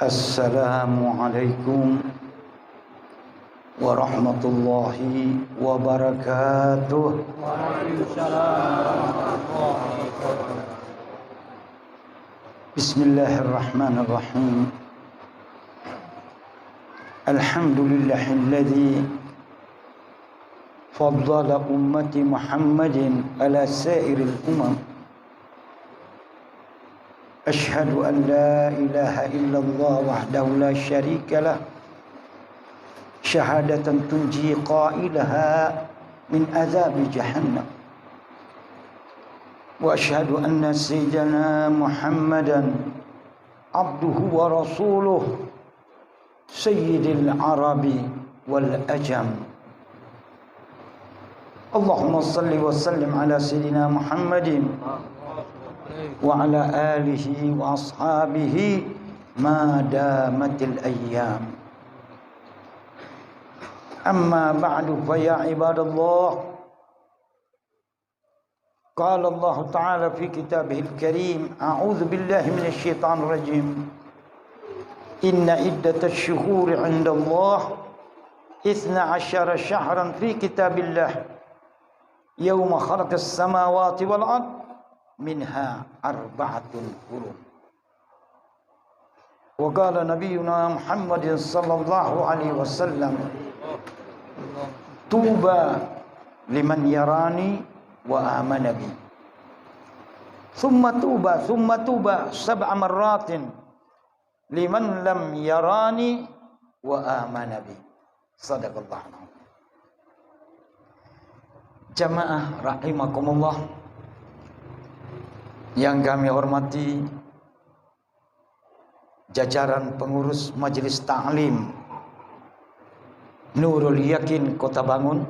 Assalamualaikum warahmatullahi wabarakatuh. Bismillahirrahmanirrahim. Alhamdulillahilladzi faddala ummati Muhammadin ala sairil umam. Ashhadu an la ilaha illallah wahdahu la syarika lah. Syahadatan tunji qailaha min azabi jahannam. Wa ashhadu anna sayyidana Muhammadan abduhu wa rasuluh sayyidil arabi wal ajam. Allahumma salli wa sallim ala sayyidina Muhammadin wa ala alihi wa ashabihi ma damatil ayyam. Amma ba'du fa ya ibadallah. Qala Allah Ta'ala fi kitabihil karim, a'udzu billahi minasy syaithanir rajim. Inna iddatash syuhuri 'inda Allah 12 syahran fi kitabillah yawma khalaqas samawati wal ard minha arba'atun hurum. Wa qala nabiyyuna Muhammadin sallallahu alaihi wasallam, tuba liman yarani wa amana bi. Thumma tuba sab'a marratin liman lam yarani wa amana bi. Sadaqallahu. Jamaah rahimakumullah yang kami hormati, jajaran pengurus Majelis Ta'lim Nurul Yakin Kota Bangun,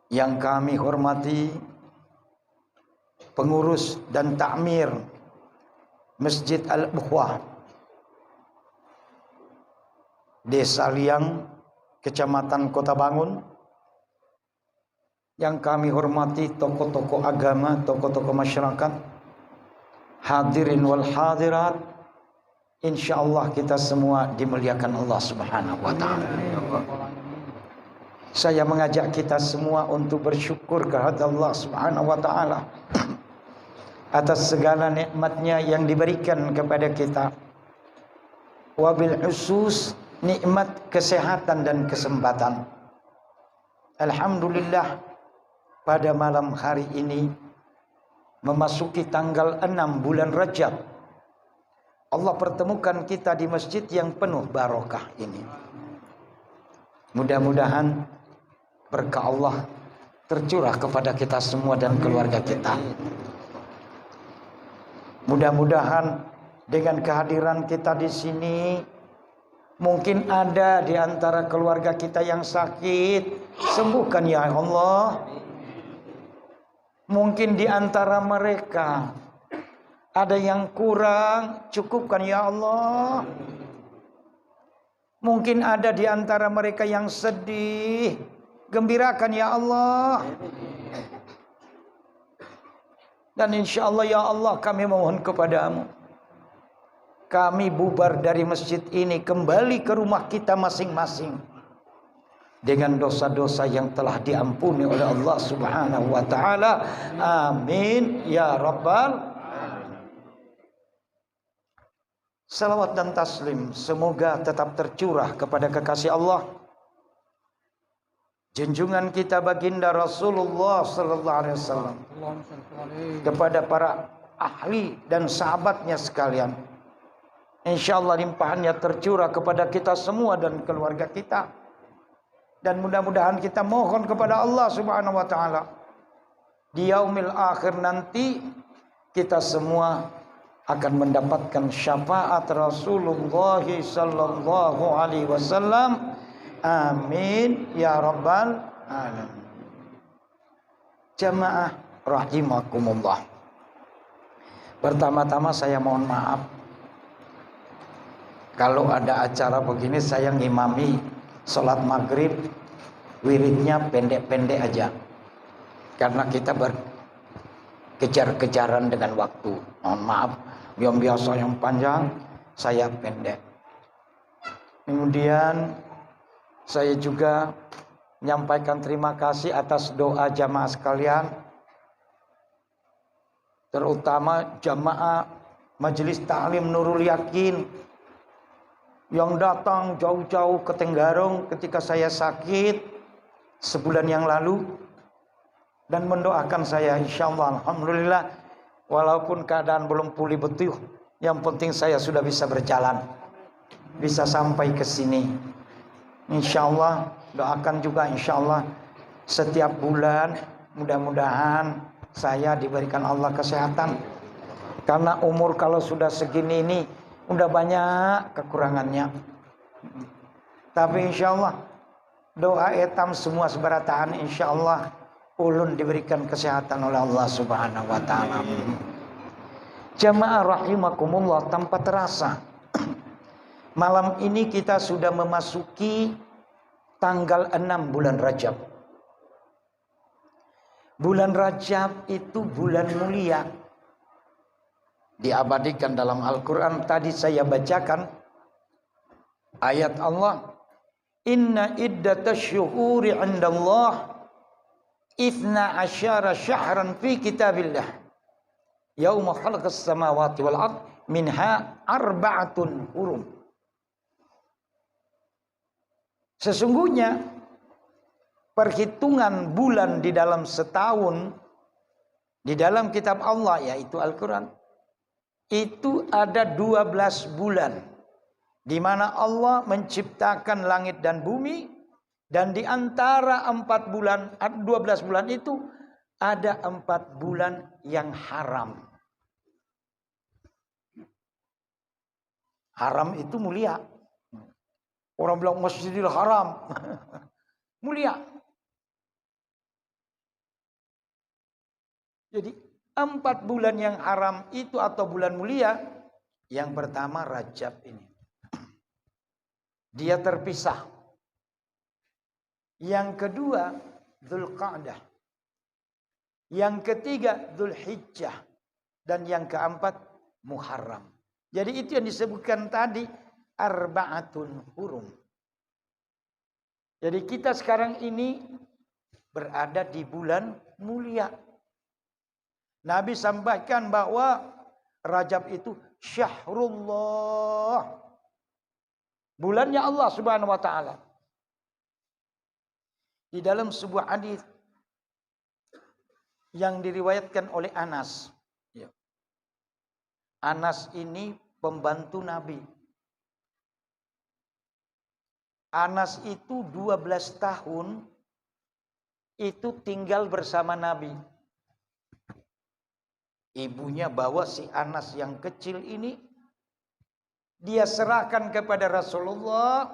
yang kami hormati pengurus dan takmir Masjid Al-Bukhwah Desa Liang, Kecamatan Kota Bangun, yang kami hormati tokoh-tokoh agama, tokoh-tokoh masyarakat, hadirin wal hadirat. Insyaallah kita semua dimuliakan Allah Subhanahu wa taala. Saya mengajak kita semua untuk bersyukur kepada Allah Subhanahu wa taala atas segala nikmatnya yang diberikan kepada kita. Wabil khusus nikmat kesehatan dan kesempatan. Alhamdulillah, pada malam hari ini memasuki tanggal 6 bulan Rajab, Allah pertemukan kita di masjid yang penuh barokah ini. Mudah-mudahan berkah Allah tercurah kepada kita semua dan keluarga kita. Mudah-mudahan dengan kehadiran kita di sini, mungkin ada di antara keluarga kita yang sakit, sembuhkan ya Allah. Mungkin di antara mereka ada yang kurang, cukupkan ya Allah. Mungkin ada di antara mereka yang sedih, gembirakan ya Allah. Dan insya Allah ya Allah, kami mohon kepadamu, kami bubar dari masjid ini kembali ke rumah kita masing-masing dengan dosa-dosa yang telah diampuni oleh Allah Subhanahu wa taala. Amin ya rabbal. Salawat dan taslim semoga tetap tercurah kepada kekasih Allah, junjungan kita baginda Rasulullah sallallahu alaihi wasallam, kepada para ahli dan sahabatnya sekalian. Insyaallah limpahannya tercurah kepada kita semua dan keluarga kita. Dan mudah-mudahan kita mohon kepada Allah Subhanahu wa taala di yaumil akhir nanti kita semua akan mendapatkan syafaat Rasulullah sallallahu alaihi wasallam. Amin ya rabbal alamin. Jamaah rahimakumullah. Pertama-tama saya mohon maaf kalau ada acara begini saya ngimami sholat maghrib, wiridnya pendek-pendek aja, karena kita berkejar-kejaran dengan waktu. Mohon maaf, yang biasa yang panjang saya pendek. Kemudian saya juga menyampaikan terima kasih atas doa jamaah sekalian, terutama jamaah Majelis Ta'lim Nurul Yakin yang datang jauh-jauh ke Tenggarong ketika saya sakit sebulan yang lalu dan mendoakan saya. Insyaallah, alhamdulillah, walaupun keadaan belum pulih betul, yang penting saya sudah bisa berjalan, bisa sampai ke sini. Insyaallah, doakan juga insyaallah setiap bulan mudah-mudahan saya diberikan Allah kesehatan. Karena umur kalau sudah segini ini udah banyak kekurangannya. Tapi insyaallah doa etam semua seberataan, insyaallah ulun diberikan kesehatan oleh Allah Subhanahu wa taala. Jamaah rahimakumullah, tanpa terasa malam ini kita sudah memasuki tanggal 6 bulan Rajab. Bulan Rajab itu bulan mulia. Diabadikan dalam Al-Quran. Tadi saya bacakan ayat Allah. Inna iddatasyuhuri indallah 12 syahran fi kitabillah. Yauma khalaqas samawati wal ard minha arba'atun hurum. Sesungguhnya perhitungan bulan di dalam setahun di dalam kitab Allah, yaitu Al-Quran, itu ada 12 bulan di mana Allah menciptakan langit dan bumi, dan di antara 12 bulan itu ada 4 bulan yang haram. Haram itu mulia. Orang bilang Masjidil Haram mulia. Jadi 4 bulan yang haram itu atau bulan mulia, yang pertama Rajab ini, dia terpisah. Yang kedua Dzulqa'dah. Yang ketiga Dzulhijjah. Dan yang keempat Muharram. Jadi itu yang disebutkan tadi arba'atun hurum. Jadi kita sekarang ini berada di bulan mulia. Nabi sampaikan bahwa Rajab itu syahrullah, bulannya Allah Subhanahu wa taala. Di dalam sebuah hadis yang diriwayatkan oleh Anas. Anas ini pembantu Nabi. Anas itu 12 tahun itu tinggal bersama Nabi. Ibunya bawa si Anas yang kecil ini, dia serahkan kepada Rasulullah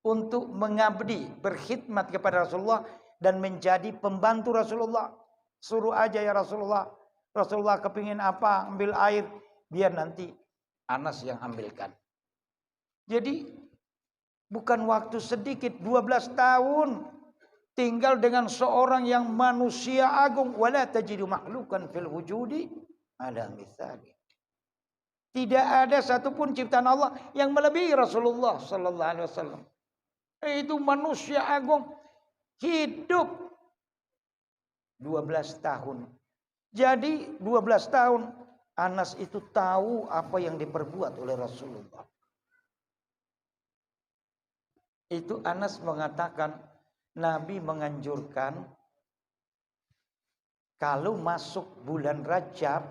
untuk mengabdi, berkhidmat kepada Rasulullah dan menjadi pembantu Rasulullah. Suruh aja ya Rasulullah. Rasulullah kepingin apa, ambil air, biar nanti Anas yang ambilkan. Jadi bukan waktu sedikit, 12 tahun tinggal dengan seorang yang manusia agung. Wala tajidu makhlukan fil wujudi ala mithali. Tidak ada satupun ciptaan Allah yang melebihi Rasulullah sallallahu alaihi wasallam. Itu manusia agung, hidup 12 tahun. Jadi 12 tahun Anas itu tahu apa yang diperbuat oleh Rasulullah. Itu Anas mengatakan Nabi menganjurkan kalau masuk bulan Rajab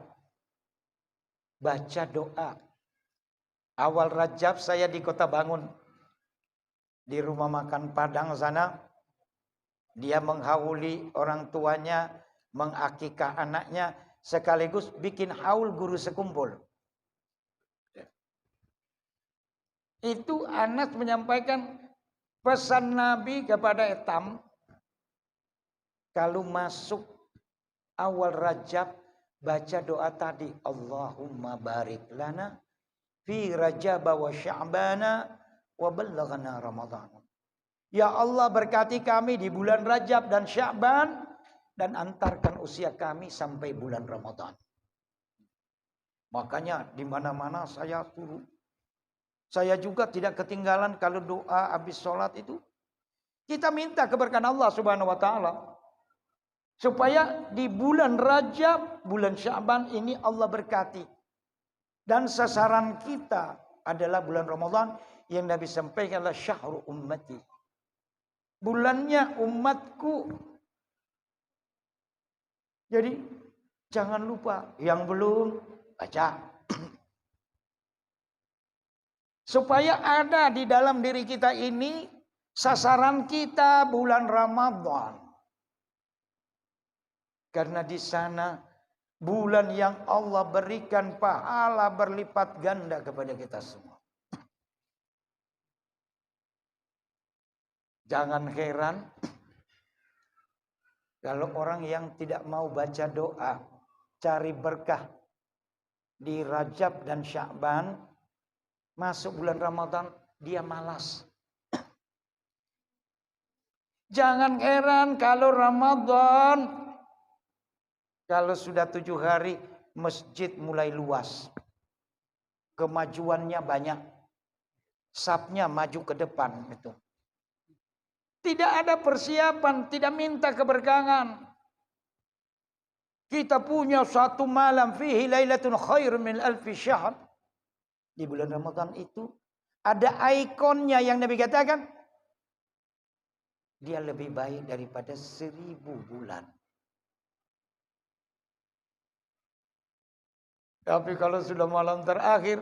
baca doa. Awal Rajab saya di Kota Bangun, di rumah makan Padang sana, dia menghauli orang tuanya, mengakikah anaknya, sekaligus bikin haul guru sekumpul. Itu Anas menyampaikan pesan Nabi kepada etam, kalau masuk awal Rajab baca doa tadi, Allahumma barik lana fi Rajab wa Sya'bana wa ballaghna Ramadan. Ya Allah, berkati kami di bulan Rajab dan Sya'ban dan antarkan usia kami sampai bulan Ramadan. Makanya di mana-mana saya suruh Saya juga tidak ketinggalan kalau doa habis sholat itu. Kita minta keberkahan Allah Subhanahu wa Ta'ala. Supaya di bulan Rajab, bulan Sya'ban ini Allah berkati. Dan sasaran kita adalah bulan Ramadan yang Nabi sampaikan adalah syahrul ummati. Bulannya umatku. Jadi jangan lupa yang belum baca. Supaya ada di dalam diri kita ini sasaran kita bulan Ramadan. Karena di sana bulan yang Allah berikan pahala berlipat ganda kepada kita semua. Jangan heran kalau orang yang tidak mau baca doa, cari berkah di Rajab dan Sya'ban, masuk bulan Ramadan dia malas. Jangan heran kalau Ramadan, kalau sudah 7 hari masjid mulai luas. Kemajuannya banyak. Safnya maju ke depan itu. Tidak ada persiapan, tidak minta keberkahan. Kita punya satu malam fihi lailatun khair min alfi syahr. Di bulan Ramadan itu ada ikonnya yang Nabi katakan dia lebih baik daripada 1000 bulan. Tapi kalau sudah malam terakhir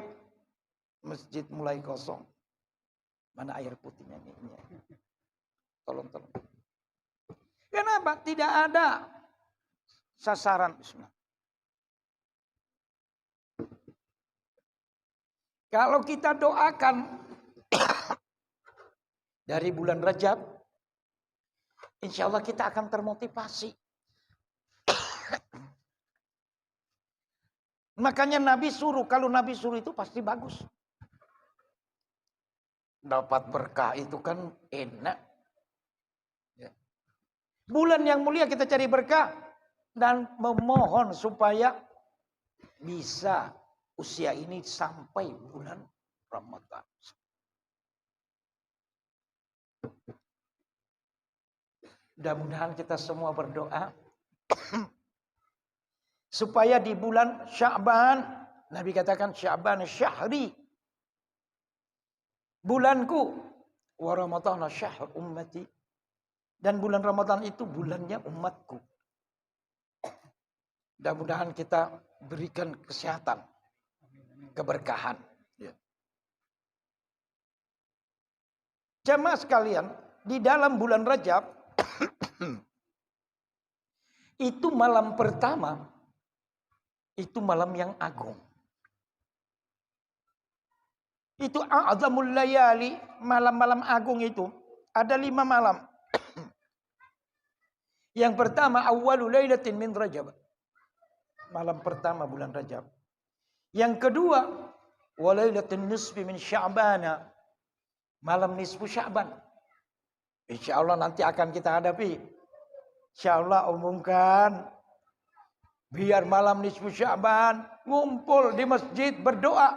masjid mulai kosong. Mana air putihnya ini? Tolong. Kenapa? Tidak ada sasaran. Bismillah. Kalau kita doakan dari bulan Rajab, insya Allah kita akan termotivasi. Makanya Nabi suruh, kalau Nabi suruh itu pasti bagus. Dapat berkah itu kan enak. Ya. Bulan yang mulia kita cari berkah dan memohon supaya bisa usia ini sampai bulan Ramadan. Mudah-mudahan kita semua berdoa supaya di bulan Sya'ban, Nabi katakan Sya'ban syahri, bulanku, wa Ramadhan syahr ummati, dan bulan Ramadan itu bulannya umatku. Mudah-mudahan kita berikan kesehatan, keberkahan. Ya. Jamaah sekalian, di dalam bulan Rajab itu malam pertama, itu malam yang agung. Itu a'zamul layali, malam-malam agung itu ada 5 malam. Yang pertama awwalul lailatin min Rajab. Malam pertama bulan Rajab. Yang kedua walailatul nisfi min Sya'ban. Malam nisfu Sya'ban. Insyaallah nanti akan kita hadapi. Insyaallah umumkan biar malam nisfu Sya'ban ngumpul di masjid berdoa.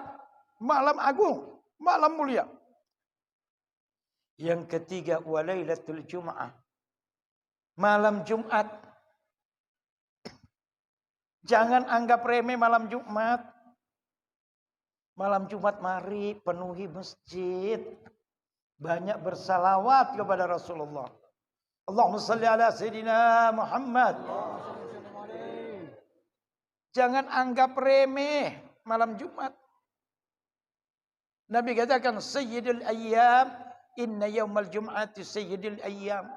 Malam agung, malam mulia. Yang ketiga walailatul Jum'ah. Malam Jumat. Jangan anggap remeh malam Jumat. Malam Jumat mari penuhi masjid. Banyak bersalawat kepada Rasulullah. Allahumma salli ala Sayyidina Muhammad. Jangan anggap remeh malam Jumat. Nabi katakan sayyidul ayyam, inna yaumal jum'ati sayyidul ayyam.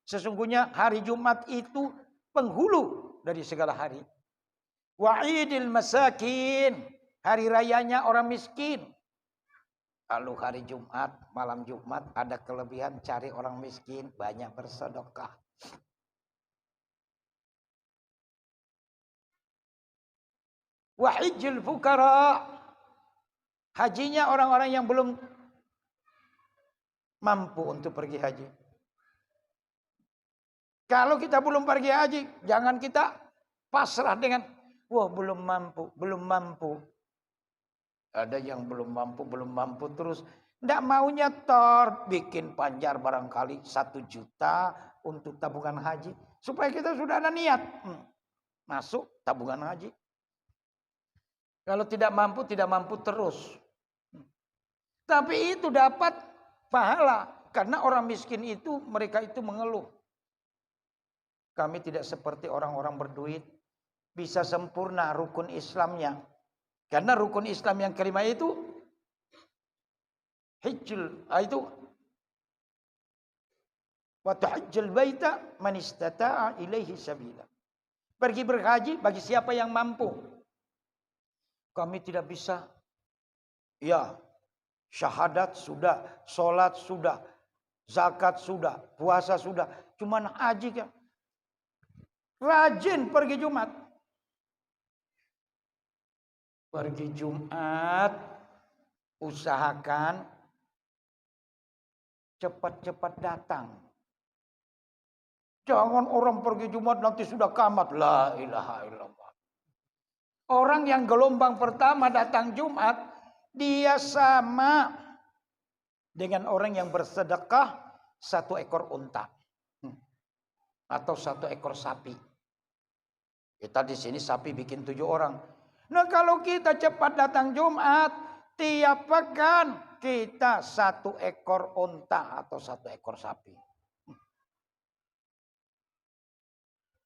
Sesungguhnya hari Jumat itu penghulu dari segala hari. Wa'idil masakin, hari rayanya orang miskin. Lalu hari Jumat, malam Jumat ada kelebihan cari orang miskin, banyak bersedekah. Wahijjul fukara, hajinya orang-orang yang belum mampu untuk pergi haji. Kalau kita belum pergi haji, jangan kita pasrah dengan wah belum mampu. Ada yang belum mampu terus. Tidak mau nyetor, bikin panjar barangkali 1 juta untuk tabungan haji. Supaya kita sudah ada niat. Masuk tabungan haji. Kalau tidak mampu terus. Tapi itu dapat pahala. Karena orang miskin itu, mereka itu mengeluh. Kami tidak seperti orang-orang berduit. Bisa sempurna rukun Islamnya. Karena rukun Islam yang kelima itu hijjul, itu wa tuhajjal baita man istata'a ilaihi sabila. Pergi berhaji bagi siapa yang mampu. Kami tidak bisa. Ya, syahadat sudah, sholat sudah, zakat sudah, puasa sudah. Cuman haji kan. Rajin pergi Jumat. Pergi Jumat, usahakan cepat-cepat datang. Jangan orang pergi Jumat nanti sudah kamat. La ilaha illallah. Orang yang gelombang pertama datang Jumat, dia sama dengan orang yang bersedekah 1 ekor unta. Atau 1 ekor sapi. Kita di sini sapi bikin 7 orang. Nah kalau kita cepat datang Jumat, tiap pekan kita 1 ekor unta atau 1 ekor sapi.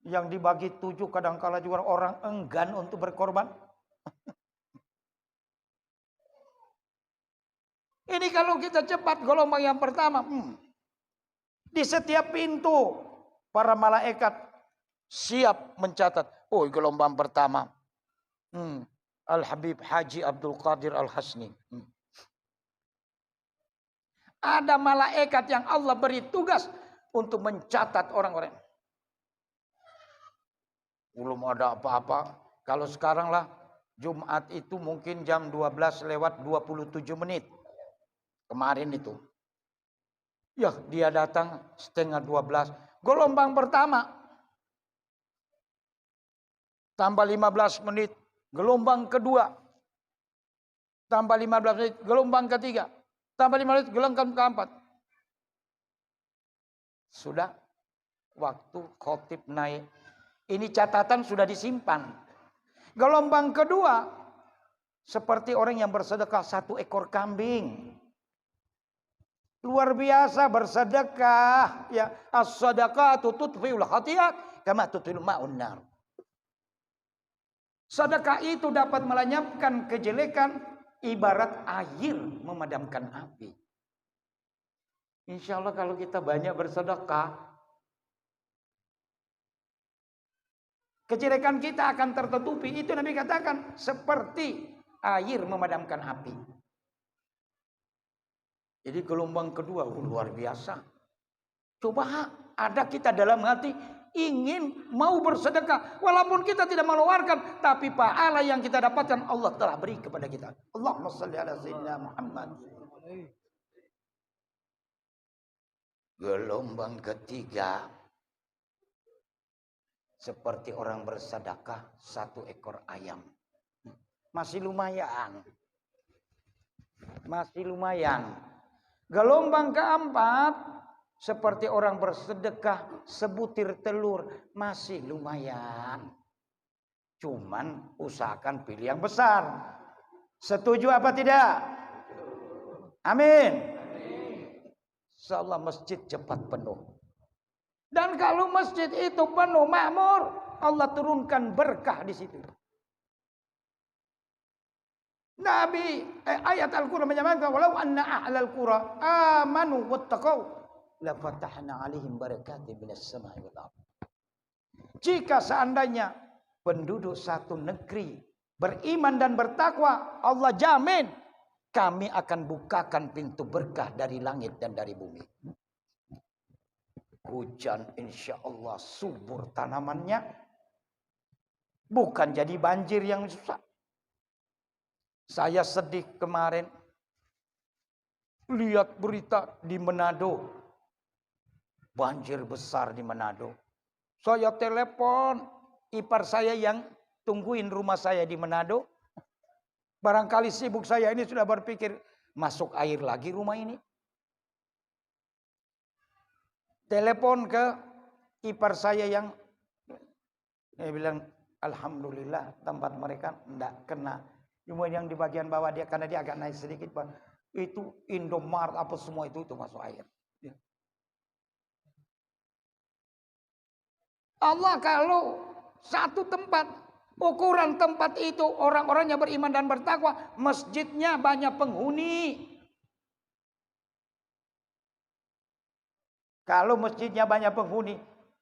Yang dibagi 7 kadangkala juga orang enggan untuk berkorban. Ini kalau kita cepat gelombang yang pertama. Di setiap pintu para malaikat siap mencatat. Oh gelombang pertama. Al-Habib Haji Abdul Qadir Al-Hasni. Ada malaikat yang Allah beri tugas untuk mencatat orang-orang. Belum ada apa-apa. Kalau sekarang lah Jumat itu mungkin jam 12 lewat 27 menit. Kemarin itu. Ya dia datang setengah 12. Gelombang pertama. Tambah 15 menit. Gelombang kedua. Tambah 15 menit. Gelombang ketiga. Tambah 5 menit, gelombang keempat. Sudah waktu khotib naik. Ini catatan sudah disimpan. Gelombang kedua, seperti orang yang bersedekah 1 ekor kambing. Luar biasa bersedekah. Ya, as-sadaqatu tudfi'ul khati'at kama tudfi'ul ma'un nar. Sedekah itu dapat melenyapkan kejelekan. Ibarat air memadamkan api. Insya Allah kalau kita banyak bersedekah, kejelekan kita akan tertutupi. Itu Nabi katakan seperti air memadamkan api. Jadi gelombang kedua luar biasa. Coba ada kita dalam hati ingin mau bersedekah. Walaupun kita tidak mengeluarkan. Tapi pahala yang kita dapatkan Allah telah beri kepada kita. Allahumma salli ala sayyidina Muhammad. Gelombang ketiga. Seperti orang bersedekah 1 ekor ayam. Masih lumayan. Masih lumayan. Gelombang keempat. Seperti orang bersedekah sebutir telur. Masih lumayan. Cuman usahakan pilih yang besar. Setuju apa tidak? Amin. Insyaallah masjid cepat penuh. Dan kalau masjid itu penuh makmur, Allah turunkan berkah di situ. Nabi ayat Al-Qur'an menyatakan walau anna ahlal qura amanu wattaqau la fatahna 'alaihim barakatin minas sama'i wal ardh. Jika seandainya penduduk satu negeri beriman dan bertakwa, Allah jamin kami akan bukakan pintu berkah dari langit dan dari bumi. Hujan insya Allah subur tanamannya. Bukan jadi banjir yang susah. Saya sedih kemarin. Lihat berita di Manado. Banjir besar di Manado. Saya telepon ipar saya yang tungguin rumah saya di Manado. Barangkali sibuk saya ini sudah berpikir, masuk air lagi rumah ini. Telepon ke ipar saya yang dia bilang, alhamdulillah tempat mereka tidak kena. Cuma yang di bagian bawah dia, karena dia agak naik sedikit, Bang, itu Indomaret apa semua itu masuk air. Ya. Allah kalau satu tempat, ukuran tempat itu orang-orangnya beriman dan bertakwa, masjidnya banyak penghuni. Kalau masjidnya banyak penghuni,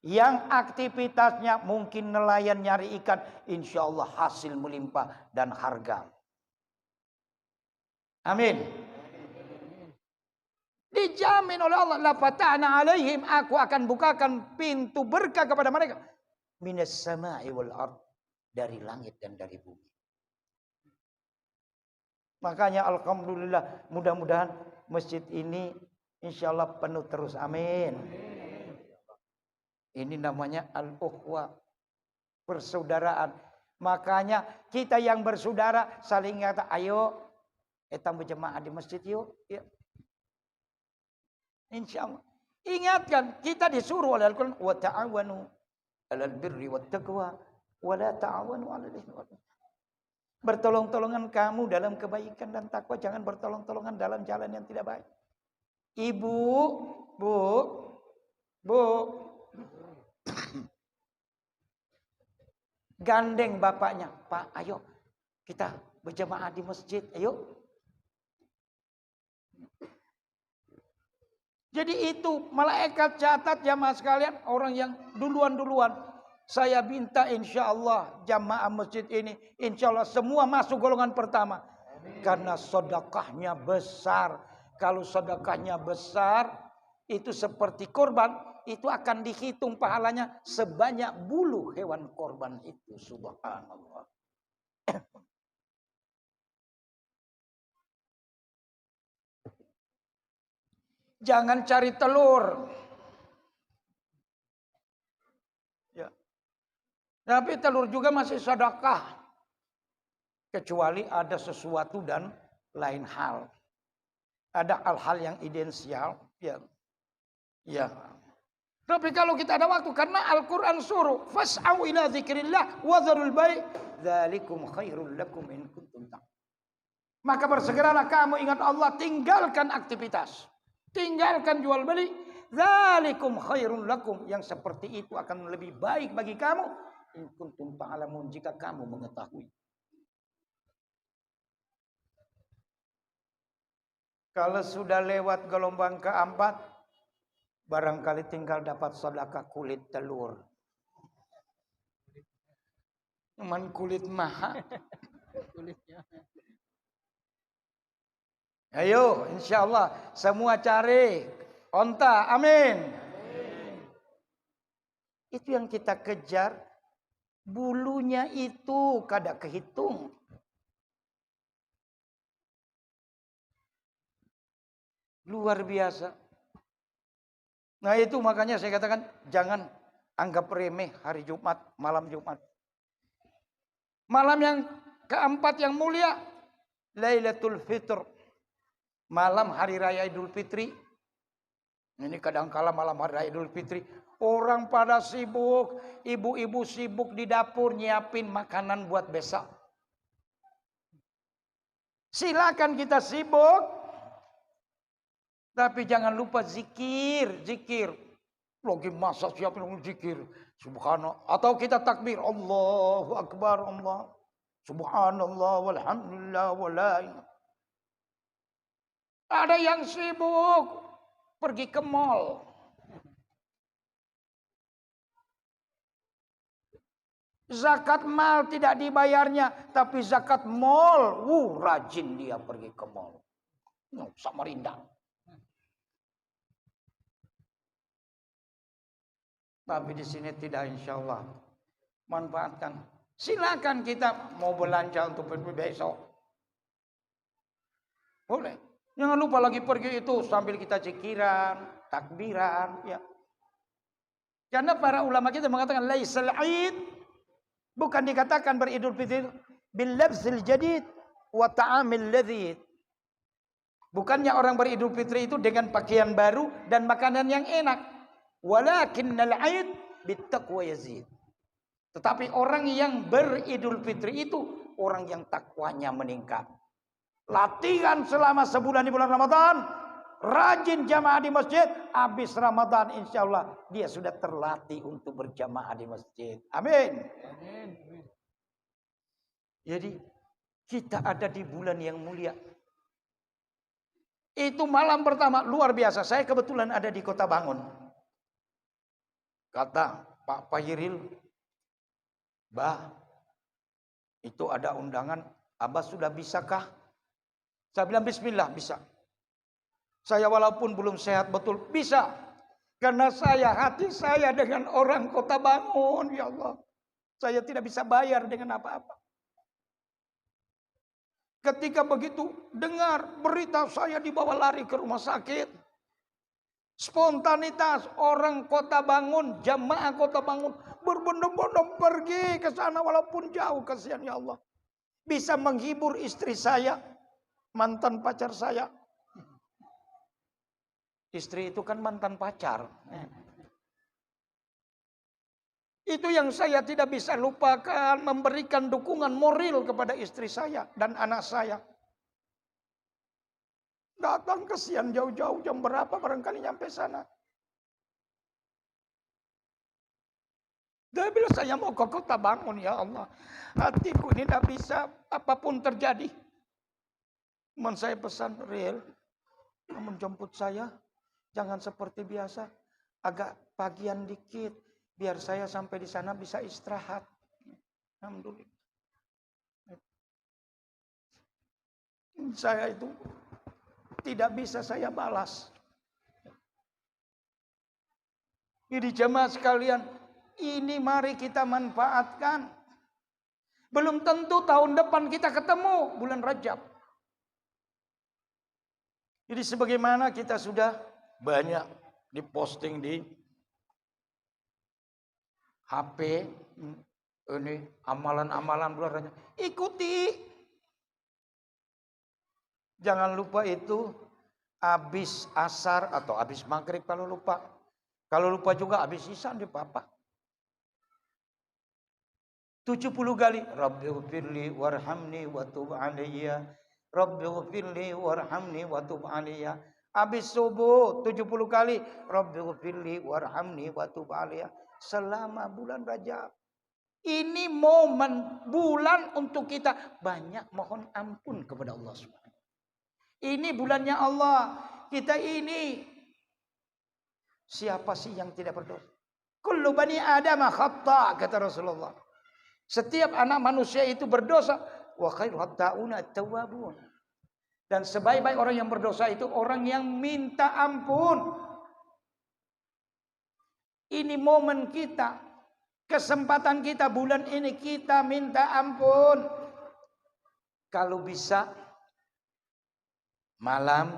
yang aktivitasnya mungkin nelayan nyari ikan, insya Allah hasil melimpah dan harga. Amin. Dijamin oleh Allah, la fatahna alaihim, aku akan bukakan pintu berkah kepada mereka. Minas sama'i wal ard, dari langit dan dari bumi. Makanya alhamdulillah, mudah-mudahan masjid ini insya Allah penuh terus. Amin. Ini namanya al-ukhwah, persaudaraan. Makanya kita yang bersaudara saling kata, ayo kita berjemaah di masjid yuk. Ya. Insya Allah. Ingatkan, kita disuruh oleh Al-Quran, wa ta'awanu 'alal birri wat taqwa wa la ta'awanu 'alal itsmi wal 'udwan. Bertolong-tolongan kamu dalam kebaikan dan takwa, jangan bertolong-tolongan dalam jalan yang tidak baik. Ibu, Bu, gandeng bapaknya, Pak, ayo kita berjemaah di masjid, ayo. Jadi itu malaikat catat jamaah sekalian, orang yang duluan-duluan. Saya minta insya Allah jamaah masjid ini, insya Allah semua masuk golongan pertama. Karena sedekahnya besar. Kalau sedekahnya besar, itu seperti korban, itu akan dihitung pahalanya sebanyak bulu hewan korban itu. Subhanallah. Jangan cari telur. Ya. Tapi telur juga masih sedekah. Kecuali ada sesuatu dan lain hal. Ada hal-hal yang esensial. Ya. Tapi kalau kita ada waktu, karena Al-Quran suruh, fas'au ila dzikrillah wa dzarul bai', dzalikum khairul lakum in kuntum ta'lamun. Maka bersegeralah kamu ingat Allah, tinggalkan aktivitas. Tinggalkan jual beli. Dzalikum khairul lakum, yang seperti itu akan lebih baik bagi kamu in kuntum ta'lamun, jika kamu mengetahui. Kalau sudah lewat gelombang keempat, barangkali tinggal dapat sedekah kulit telur. Cuman kulit mahal. Ayo, insya Allah semua cari onta. Amin. Itu yang kita kejar. Bulunya itu kada kehitung. Luar biasa. Nah itu makanya saya katakan, jangan anggap remeh hari Jumat, malam Jumat. Malam yang keempat yang mulia, Lailatul Fitr. Malam hari raya Idul Fitri. Ini kadangkala malam hari raya Idul Fitri, orang pada sibuk, ibu-ibu sibuk di dapur nyiapin makanan buat besok. Silakan kita sibuk, tapi jangan lupa zikir. Lagi masa siapin zikir. Subhanallah. Atau kita takbir. Allahu Akbar. Allah. Subhanallah. Walhamdulillah. Wala. Ada yang sibuk. Pergi ke mall. Zakat mal tidak dibayarnya. Tapi zakat mall. Rajin dia pergi ke mall. Samarinda. Tapi di sini tidak, insya Allah. Manfaatkan. Silakan kita mau belanja untuk besok. Boleh. Jangan lupa lagi pergi itu sambil kita zikiran, takbiran. Ya. Karena para ulama kita mengatakan laisal id, bukan dikatakan beridul fitri bil labsil jadid. wa ta'amil ladzid. Bukannya orang beridul fitri itu dengan pakaian baru dan makanan yang enak. Walakinnal 'aid bittaqwa yazid. Tetapi orang yang beridul fitri itu orang yang takwanya meningkat. Latihan selama sebulan di bulan Ramadan. Rajin jamaah di masjid. Habis Ramadan insya Allah dia sudah terlatih untuk berjamaah di masjid. Amin. Jadi kita ada di bulan yang mulia. Itu malam pertama luar biasa. Saya kebetulan ada di Kota Bangun. Kata Pak Payiril, Bah, itu ada undangan. Abah sudah bisakah? Saya bilang bismillah, bisa. Saya walaupun belum sehat betul, bisa. Karena hati saya dengan orang Kota Bangun, ya Allah. Saya tidak bisa bayar dengan apa-apa. Ketika begitu dengar berita saya dibawa lari ke rumah sakit. Spontanitas orang Kota Bangun, jamaah Kota Bangun berbondong-bondong pergi ke sana walaupun jauh, kasihan ya Allah. Bisa menghibur istri saya, mantan pacar saya. Istri itu kan mantan pacar. Itu yang saya tidak bisa lupakan, memberikan dukungan moral kepada istri saya dan anak saya. Datang kesian jauh-jauh, jam berapa barangkali nyampe sana. Dia bilang saya mau ke Kota Bangun, ya Allah. Hatiku ini tidak bisa, apapun terjadi. Teman saya pesan, Real, kamu jemput saya, jangan seperti biasa, agak pagian dikit. Biar saya sampai di sana bisa istirahat. Alhamdulillah. Saya itu tidak bisa saya balas. Jadi jemaah sekalian, ini mari kita manfaatkan. Belum tentu tahun depan kita ketemu bulan Rajab. Jadi sebagaimana kita sudah banyak diposting di HP, ini amalan-amalan bulan Rajab. Ikuti. Jangan lupa itu habis asar atau habis maghrib kalau lupa. Kalau lupa juga habis isya di papa. 70 kali. Rabbighfirli warhamni wa tub alayya. Rabbighfirli warhamni wa tub alayya. Habis subuh 70 kali. Rabbighfirli warhamni wa tub alayya. Selama bulan Rajab. Ini momen bulan untuk kita banyak mohon ampun kepada Allah Subhanahu. Ini bulannya Allah. Kita ini siapa sih yang tidak berdosa? Kullu bani Adam khata, kata Rasulullah. Setiap anak manusia itu berdosa. Wa khairu khata'una at-tawwabun. Dan sebaik-baik orang yang berdosa itu orang yang minta ampun. Ini momen kita, kesempatan kita bulan ini kita minta ampun. Kalau bisa malam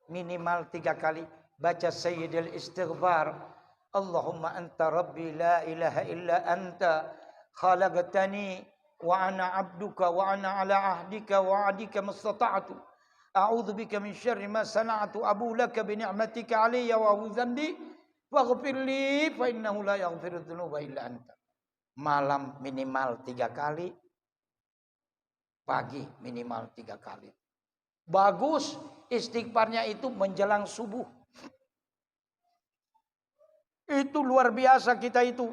minimal 3 kali baca sayyidul istighfar. Allahumma anta rabbi la ilaha illa anta khalaqtani wa ana abduka wa ana ala ahdika wa adika mastata'tu. A'udzu bika min syarri ma sana'tu abu laka bi ni'matika alayya wa dzambi. Waghfirli fa innahu la yaghfiru dzunuba illa anta. Malam minimal 3 kali. Pagi minimal 3 kali. Bagus istighfarnya itu menjelang subuh. Itu luar biasa kita itu.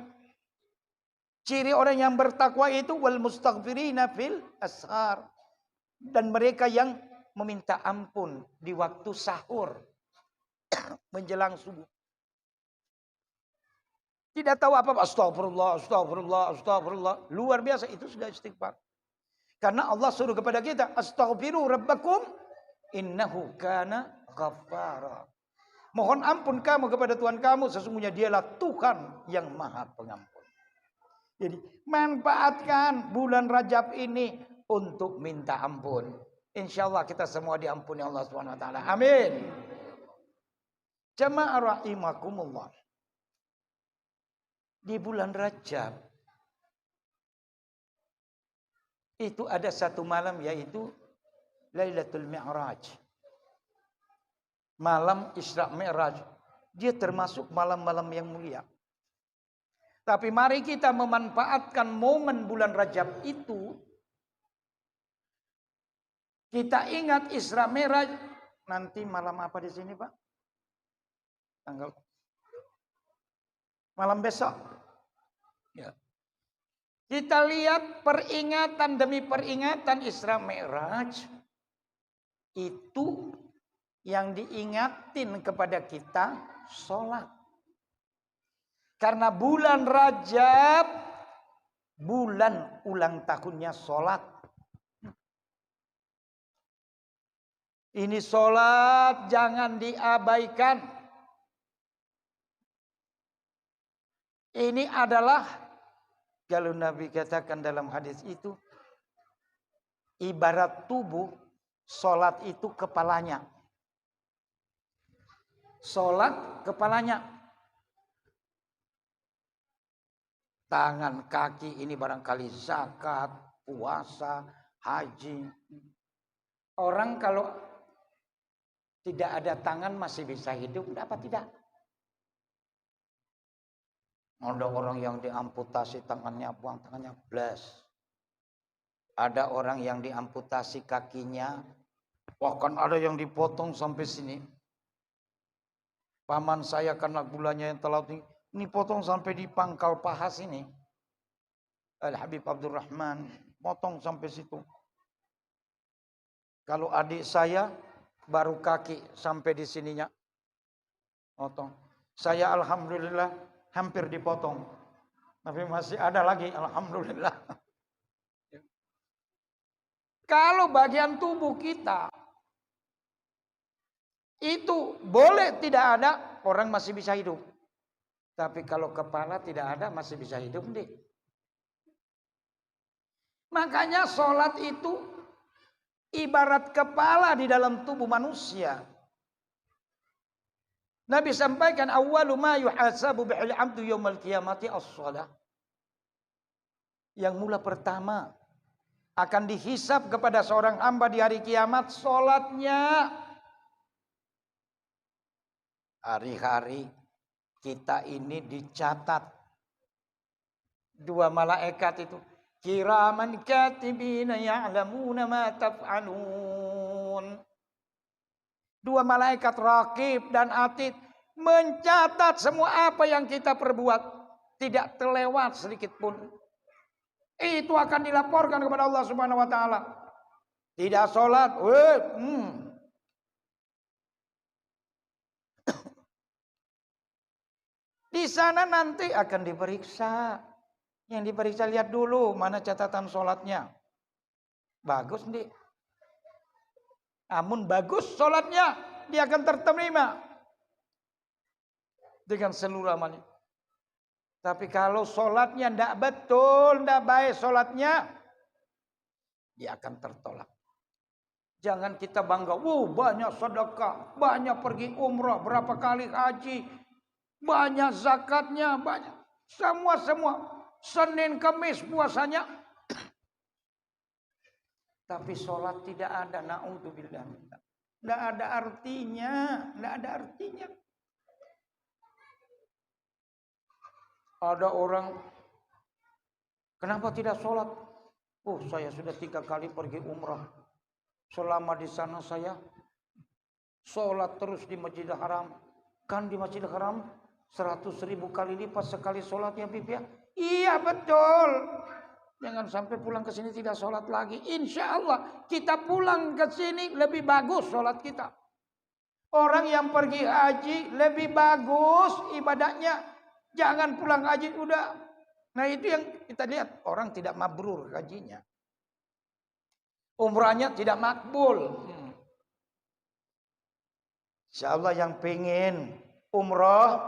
Ciri orang yang bertakwa itu wal mustaghfirina fil ashar. Dan mereka yang meminta ampun di waktu sahur menjelang subuh. Tidak tahu apa-apa. Astagfirullah, astagfirullah, astagfirullah. Luar biasa. Itu sudah istighfar. Karena Allah suruh kepada kita. Astaghfiru rabbakum. Innahu kana ghaffara. Mohon ampun kamu kepada Tuhan kamu. Sesungguhnya dialah Tuhan yang maha pengampun. Jadi manfaatkan bulan Rajab ini untuk minta ampun. Insya Allah kita semua diampuni Allah SWT. Amin. Jamaah rahimakumullah. Di bulan Rajab itu ada satu malam yaitu Lailatul Mi'raj. Malam Isra Mi'raj. Dia termasuk malam-malam yang mulia. Tapi mari kita memanfaatkan momen bulan Rajab itu. Kita ingat Isra Mi'raj. Nanti malam apa di sini, Pak? Tanggal malam besok. Ya. Kita lihat peringatan demi peringatan Isra Mi'raj. Itu yang diingatin kepada kita sholat. Karena bulan Rajab, bulan ulang tahunnya sholat. Ini sholat jangan diabaikan. Ini adalah, kalau Nabi katakan dalam hadis itu, ibarat tubuh, sholat itu kepalanya. Sholat kepalanya. Tangan, kaki ini barangkali zakat, puasa, haji. Orang kalau tidak ada tangan masih bisa hidup, apa tidak? Ada orang yang diamputasi tangannya, buang tangannya, bless. Ada orang yang diamputasi kakinya, bahkan ada yang dipotong sampai sini. Paman saya karena gulanya yang terlalu tinggi, ini potong sampai di pangkal paha sini. Al-Habib Abdurrahman potong sampai situ. Kalau adik saya baru kaki sampai di sininya potong. Saya alhamdulillah hampir dipotong. Tapi masih ada lagi alhamdulillah. Kalau bagian tubuh kita itu boleh tidak ada, orang masih bisa hidup. Tapi kalau kepala tidak ada, masih bisa hidup nih. Makanya sholat itu ibarat kepala di dalam tubuh manusia. Nabi sampaikan, awwalu ma yuhasabu bihil abdu yawmal qiyamati as-shalah. Yang mula pertama akan dihisab kepada seorang hamba di hari kiamat, sholatnya. Hari-hari kita ini dicatat. Dua malaikat itu. Kiraman katibina ya'lamuna ma taf'alun. Dua malaikat raqib dan atid mencatat semua apa yang kita perbuat. Tidak terlewat sedikit pun. Itu akan dilaporkan kepada Allah Subhanahu wa taala. Tidak sholat, Di sana nanti akan diperiksa. Yang diperiksa lihat dulu mana catatan sholatnya. Bagus nih. Namun bagus sholatnya, dia akan terterima dengan seluruh amalnya. Tapi kalau sholatnya tidak betul, tidak baik sholatnya, dia akan tertolak. Jangan kita bangga, banyak sedekah, banyak pergi umrah, berapa kali haji, banyak zakatnya, banyak. Semua. Senin, Kamis puasanya. Tapi sholat tidak ada. Na'udzubillah. Tidak ada artinya. Tidak ada artinya. Ada orang, kenapa tidak sholat? Saya sudah 3 kali pergi umrah. Selama di sana saya sholat terus di Masjidil Haram. Kan di Masjidil Haram 100.000 kali lipat sekali sholatnya, Bib ya? Iya betul. Jangan sampai pulang ke sini tidak sholat lagi. Insya Allah kita pulang ke sini lebih bagus sholat kita. Orang yang pergi haji lebih bagus ibadahnya. Jangan pulang haji udah. Nah itu yang kita lihat. Orang tidak mabrur hajinya. Umrahnya tidak makbul. Insya Allah yang pengen umrah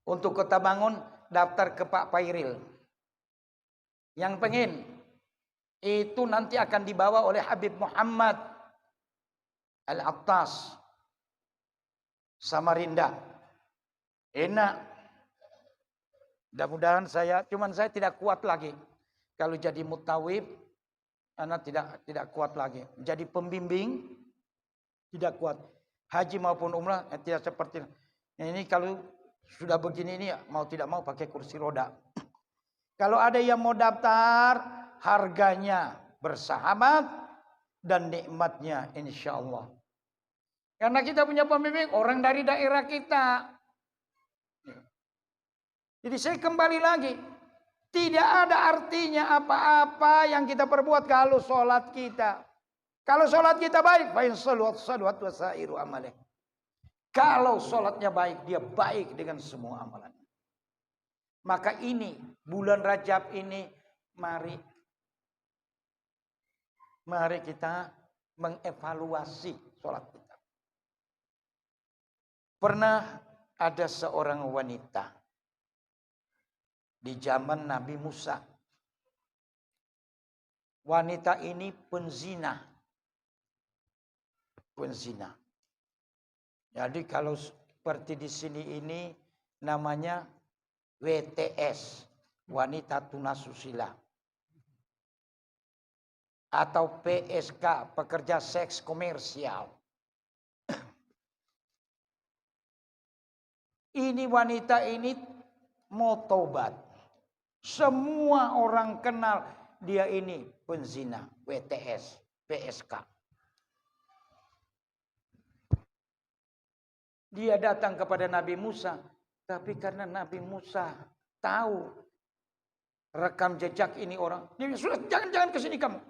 untuk Kota Bangun, daftar ke Pak Pairil. Yang pengen itu nanti akan dibawa oleh Habib Muhammad Al-Attas Samarinda. Enak. Mudah-mudahan saya tidak kuat lagi. Kalau jadi mutawib anak tidak kuat lagi. Jadi pembimbing tidak kuat. Haji maupun umrah tidak seperti ini. Kalau sudah begini ini mau tidak mau pakai kursi roda. Kalau ada yang mau daftar, harganya bersahabat dan nikmatnya insya Allah. Karena kita punya pembimbing orang dari daerah kita. Jadi saya kembali lagi. Tidak ada artinya apa-apa yang kita perbuat kalau sholat kita. Kalau sholat kita baik, kalau sholatnya baik, dia baik dengan semua amalan. Maka ini, bulan Rajab ini, mari kita mengevaluasi sholat kita. Pernah ada seorang wanita di zaman Nabi Musa. Wanita ini penzina. Jadi kalau seperti di sini ini namanya WTS, wanita tunasusila. Atau PSK, pekerja seks komersial. Ini wanita ini mau tobat. Semua orang kenal dia ini penzina, WTS, PSK. Dia datang kepada Nabi Musa, tapi karena Nabi Musa tahu rekam jejak ini orang, dia sudah jangan kesini kamu.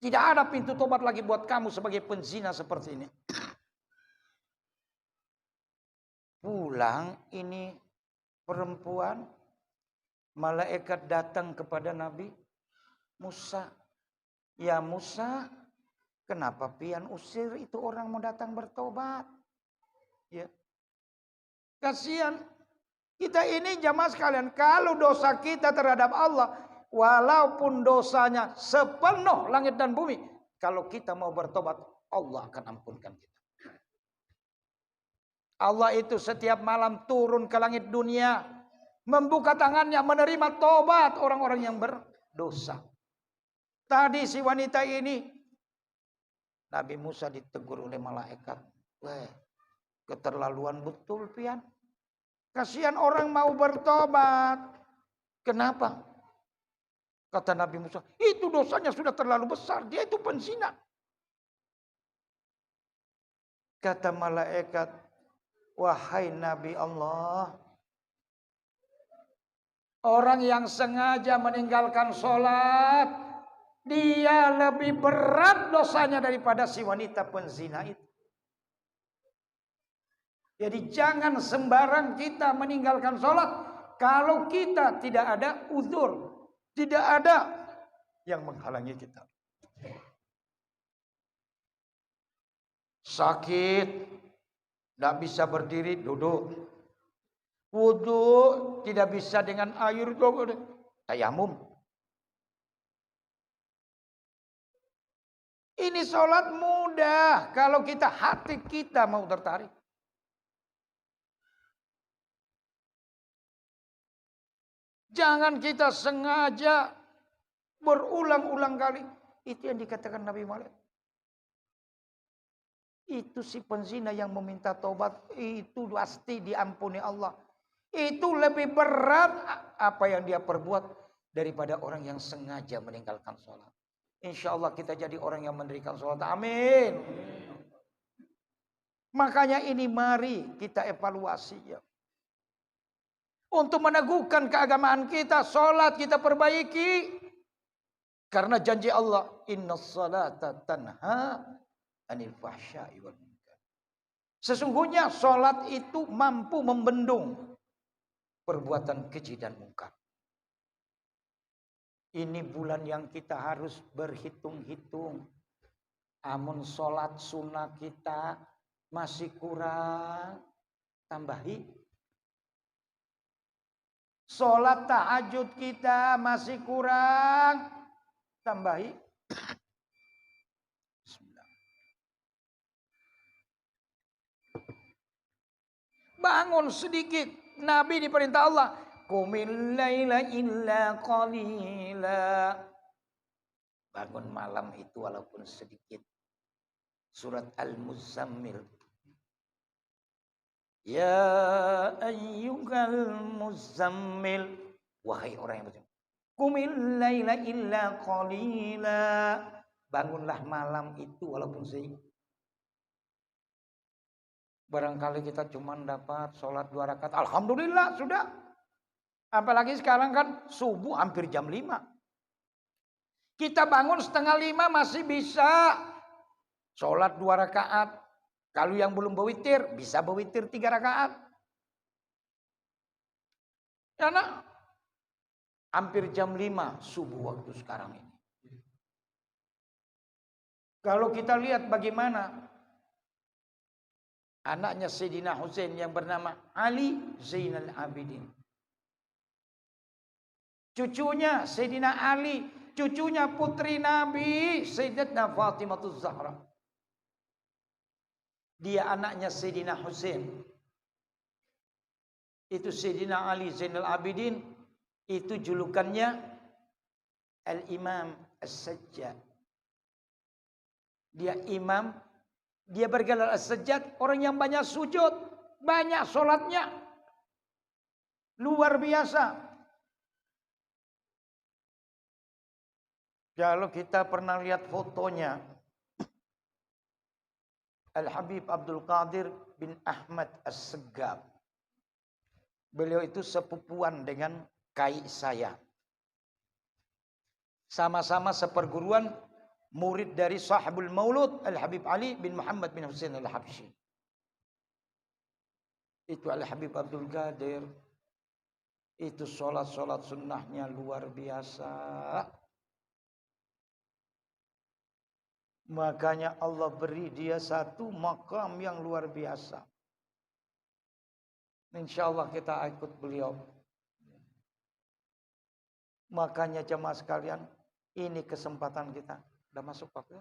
Tidak ada pintu tobat lagi buat kamu sebagai penzina seperti ini. Pulang ini perempuan, malaikat datang kepada Nabi Musa. Ya Musa, kenapa pian usir itu orang mau datang bertobat? Ya. Kasihan. Kita ini jamaah sekalian, kalau dosa kita terhadap Allah, walaupun dosanya sepenuh langit dan bumi, kalau kita mau bertobat, Allah akan ampunkan kita. Allah itu setiap malam turun ke langit dunia, membuka tangannya menerima tobat orang-orang yang berdosa. Tadi si wanita ini, Nabi Musa ditegur oleh malaikat. Weh, keterlaluan betul pian. Kasihan orang mau bertobat. Kenapa? Kata Nabi Musa, itu dosanya sudah terlalu besar. Dia itu penzina. Kata malaikat, wahai Nabi Allah, orang yang sengaja meninggalkan sholat, dia lebih berat dosanya daripada si wanita penzina itu. Jadi jangan sembarang kita meninggalkan sholat kalau kita tidak ada uzur, tidak ada yang menghalangi kita. Sakit, tidak bisa berdiri, duduk. Wudu tidak bisa dengan air, tayamum. Ini sholat mudah kalau kita hati kita mau tertarik. Jangan kita sengaja berulang-ulang kali. Itu yang dikatakan Nabi Muhammad. Itu si penzina yang meminta taubat, itu pasti diampuni Allah. Itu lebih berat apa yang dia perbuat daripada orang yang sengaja meninggalkan sholat. Insya Allah kita jadi orang yang mendirikan sholat. Amin. Makanya ini mari kita evaluasi ya. Untuk meneguhkan keagamaan kita, sholat kita perbaiki. Karena janji Allah, inna salata tanha anil fahsya'i wal munkar. Sesungguhnya sholat itu mampu membendung perbuatan keji dan munkar. Ini bulan yang kita harus berhitung-hitung. Amun sholat sunnah kita masih kurang, tambahi. Sholat tahajud kita masih kurang, tambahi. Bismillah. Bangun sedikit. Nabi diperintah Allah, qumil laila illa qalila. Bangun malam itu walaupun sedikit. Surat Al-Muzammil. Ya ayyuhal muzammil. Wahai orang yang beriman. Qumil laila illa qalila. Bangunlah malam itu walaupun sedikit. Barangkali kita cuma dapat sholat 2 rakaat. Alhamdulillah sudah. Apalagi sekarang kan subuh hampir jam 5. Kita bangun 4:30 masih bisa sholat 2 rakaat. Kalau yang belum berwitir, bisa berwitir 3 rakaat. Karena hampir jam 5 subuh waktu sekarang ini. Kalau kita lihat bagaimana anaknya Sayyidina Husain yang bernama Ali Zainal Abidin. Cucunya Sayyidina Ali, cucunya putri Nabi Sayyidatna Fatimah Zahra. Dia anaknya Sayyidina Husain. Itu Sayyidina Ali Zainal Abidin, itu julukannya Al-Imam As-Sajjad. Dia imam, dia bergelar As-Sajjad, orang yang banyak sujud, banyak sholatnya. Luar biasa. Kalau kita pernah lihat fotonya, Al-Habib Abdul Qadir bin Ahmad As-Segaf. Beliau itu sepupuan dengan Kai saya. Sama-sama seperguruan, murid dari Sahibul Maulud Al-Habib Ali bin Muhammad bin Husain Al-Habsyi. Itu Al-Habib Abdul Qadir. Itu sholat-sholat sunnahnya luar biasa. Makanya Allah beri dia satu makam yang luar biasa. Insya Allah kita ikut beliau. Makanya jemaah sekalian, ini kesempatan kita. Udah masuk waktu?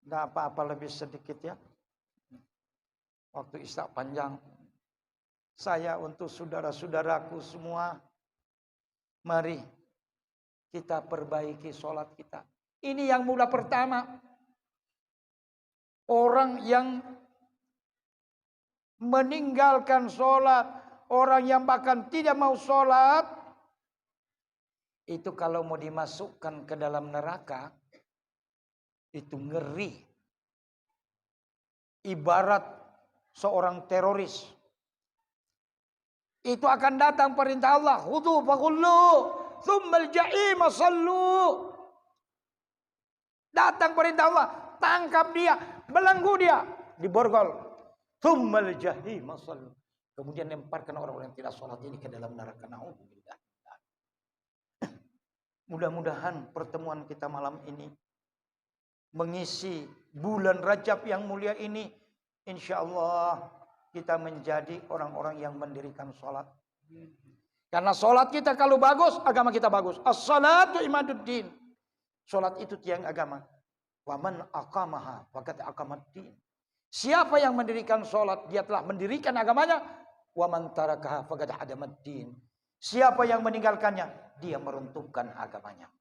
Udah apa-apa lebih sedikit ya. Waktu isya panjang. Saya untuk saudara-saudaraku semua, mari kita perbaiki sholat kita. Ini yang mula pertama. Orang yang meninggalkan sholat, orang yang bahkan tidak mau sholat, itu kalau mau dimasukkan ke dalam neraka, itu ngeri. Ibarat seorang teroris. Itu akan datang perintah Allah, khudhu faghullu, tsummal jahim sallu. Datang perintah Allah, tangkap dia, belenggu dia, diborgol. Tsummal jahim sallu. Kemudian lemparkan orang-orang yang tidak sholat ini ke dalam neraka. Na'udzubillah. Mudah-mudahan pertemuan kita malam ini mengisi bulan Rajab yang mulia ini, insya Allah kita menjadi orang-orang yang mendirikan sholat. Karena sholat kita kalau bagus, agama kita bagus. As-salatu imaduddin. Sholat itu tiang agama. Wa man aqamaha faqad aqamaddin. Siapa yang mendirikan sholat, dia telah mendirikan agamanya. Wa man tarakaha faqad hadamaddin. Siapa yang meninggalkannya, dia meruntuhkan agamanya.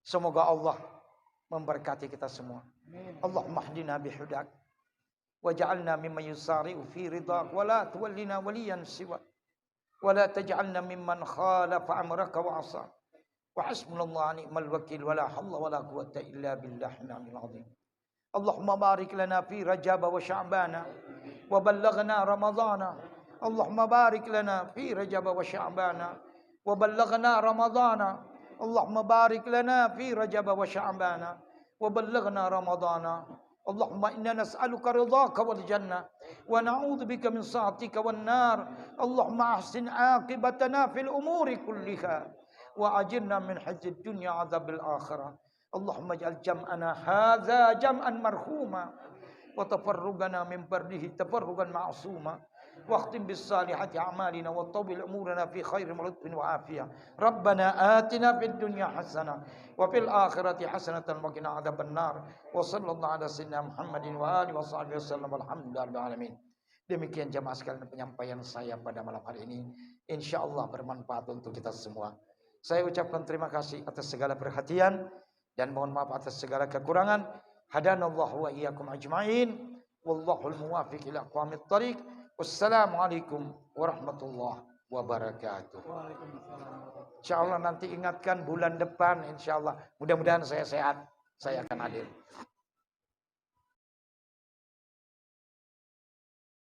Semoga Allah memberkati kita semua. Allahumma hdina bihudak. Waj'alna mimman yusari'u fi ridhak. Wa la tuwallina waliyan siwa. Wa la taj'alna mimman khalafa amraka wa asa. Wa hasbunallahu ni'mal wakil. Wa la hawla wa la quwwata illa billahil aliyyil azim. Allahumma barik lana fi Rajab wa Sya'bana. Wa ballaghna Ramadhana. اللهم بارك لنا في رجب وشعبان وبلغنا رمضان اللهم بارك لنا في رجب وشعبان وبلغنا رمضان اللهم إنا نسألك رضاك والجنة ونعوذ بك من سخطك والنار اللهم أحسن عاقبتنا في الأمور كلها وأجرنا من خزي الدنيا عذاب الآخرة اللهم اجعل جمعنا هذا جمعا مرحوما وتفرقنا من برده تفرقا معصوما واختم بالصالحات أعمالنا وطول أمورنا في خير ولطف وعافية ربنا آتنا في الدنيا حسنة وفي الآخرة حسنة وقنا عذاب النار وصلى الله على سيدنا محمد وآله وصحبه وسلم والحمد لله رب العالمين. Demikian jemaah sekalian penyampaian saya pada malam hari ini. Insya Allah bermanfaat untuk kita semua. Saya ucapkan terima kasih atas segala perhatian dan mohon maaf atas segala kekurangan. Hadanallahu wa iyyakum ajma'in. Wallahul muwaffiq ila aqwamit thariq. Wassalamualaikum warahmatullahi wabarakatuh. Insyaallah nanti ingatkan bulan depan insyaallah. Mudah-mudahan saya sehat, saya akan hadir.